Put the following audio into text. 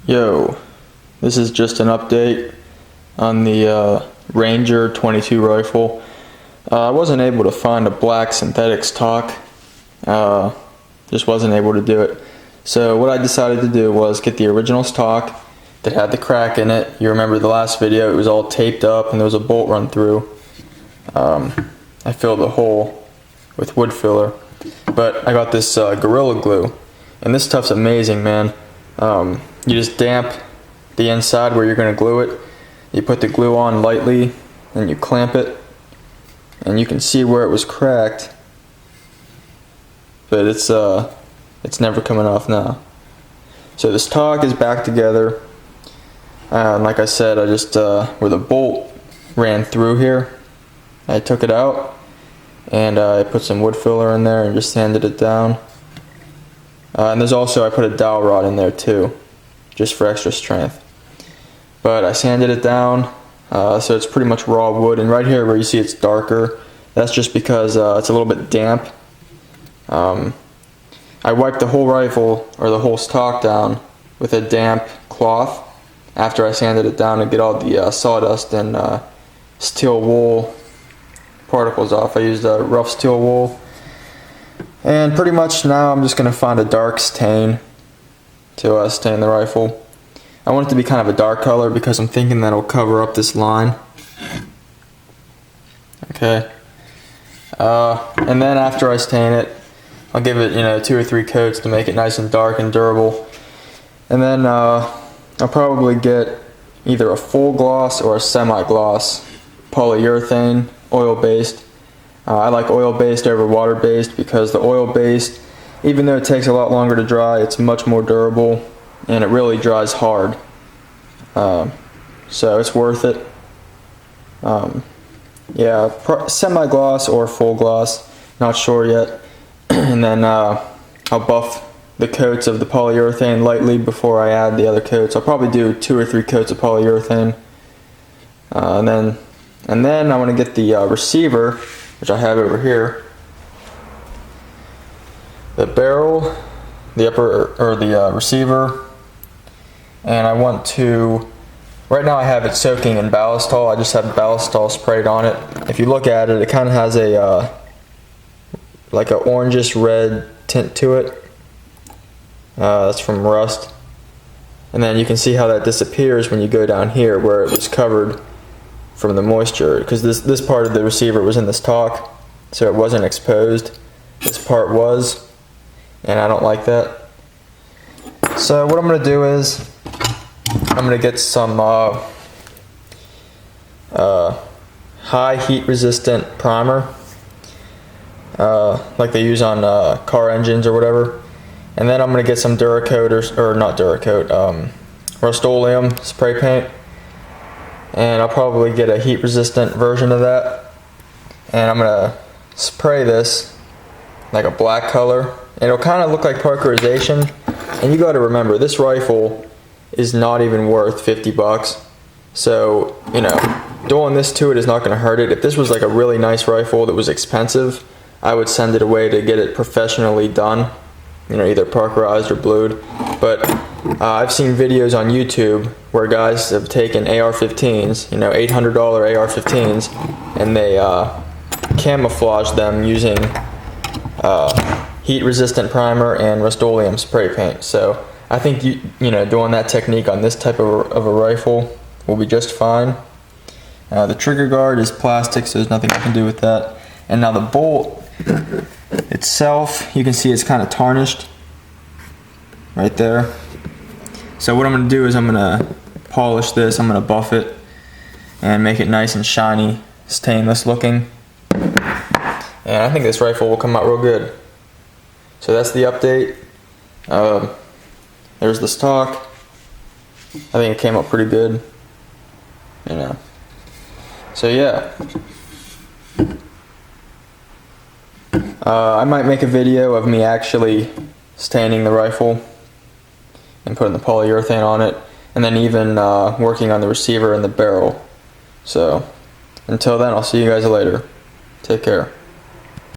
Yo, this is just an update on the Ranger 22 rifle. I wasn't able to find a black synthetic stock, just wasn't able to do it. So what I decided to do was get the original stock that had the crack in it. You remember the last video, it was all taped up and there was a bolt run through. I filled the hole with wood filler, but I got this Gorilla Glue, and this stuff's amazing, man. You just damp the inside where you're going to glue it. You put the glue on lightly and you clamp it, and you can see where it was cracked, but it's never coming off now. So the stock is back together, and like I said, I just where the bolt ran through here, I took it out and I put some wood filler in there and just sanded it down. And there's also, I put a dowel rod in there too, just for extra strength. But I sanded it down, so it's pretty much raw wood. And right here where you see it's darker, that's just because it's a little bit damp. I wiped the whole rifle, or the whole stock, down with a damp cloth after I sanded it down to get all the sawdust and steel wool particles off. I used rough steel wool. And pretty much now I'm just going to find a dark stain to stain the rifle. I want it to be kind of a dark color because I'm thinking that'll cover up this line. Okay. And then after I stain it, I'll give it 2 or 3 coats to make it nice and dark and durable. And then I'll probably get either a full gloss or a semi-gloss polyurethane, oil-based. I like oil-based over water-based because the oil-based, even though it takes a lot longer to dry, it's much more durable and it really dries hard. So it's worth it. Yeah, semi-gloss or full gloss, not sure yet. And then I'll buff the coats of the polyurethane lightly before I add the other coats. I'll probably do 2 or 3 coats of polyurethane. And then I want to get the receiver, which I have over here, the barrel, the upper, or the receiver, and I want to, right now I have it soaking in Ballistol. I just have Ballistol sprayed on it. If you look at it, it kind of has a like a orangish red tint to it. That's from rust. And then you can see how that disappears when you go down here where it was covered from the moisture, because this part of the receiver was in the stock, so it wasn't exposed. This part was, and I don't like that. So what I'm going to do is I'm going to get some high heat resistant primer, like they use on car engines or whatever, and then I'm going to get some Duracoat, or not Duracoat, Rust-Oleum spray paint. And I'll probably get a heat resistant version of that, and I'm gonna spray this like a black color. It'll kind of look like parkerization, and you got to remember, this rifle is not even worth 50 bucks, so doing this to it is not going to hurt it. If this was like a really nice rifle that was expensive, I would send it away to get it professionally done, either parkerized or blued. But I've seen videos on YouTube where guys have taken AR-15s, $800 AR-15s, and they camouflage them using heat-resistant primer and Rust-Oleum spray paint. So I think doing that technique on this type of a rifle will be just fine. The trigger guard is plastic, so there's nothing I can do with that. And now the bolt itself, you can see it's kind of tarnished right there. So what I'm going to do is I'm going to polish this, I'm going to buff it and make it nice and shiny, stainless looking. And I think this rifle will come out real good. So that's the update. There's the stock. I think it came out pretty good. So yeah. I might make a video of me actually staining the rifle and putting the polyurethane on it, and then even working on the receiver and the barrel. So until then, I'll see you guys later. Take care.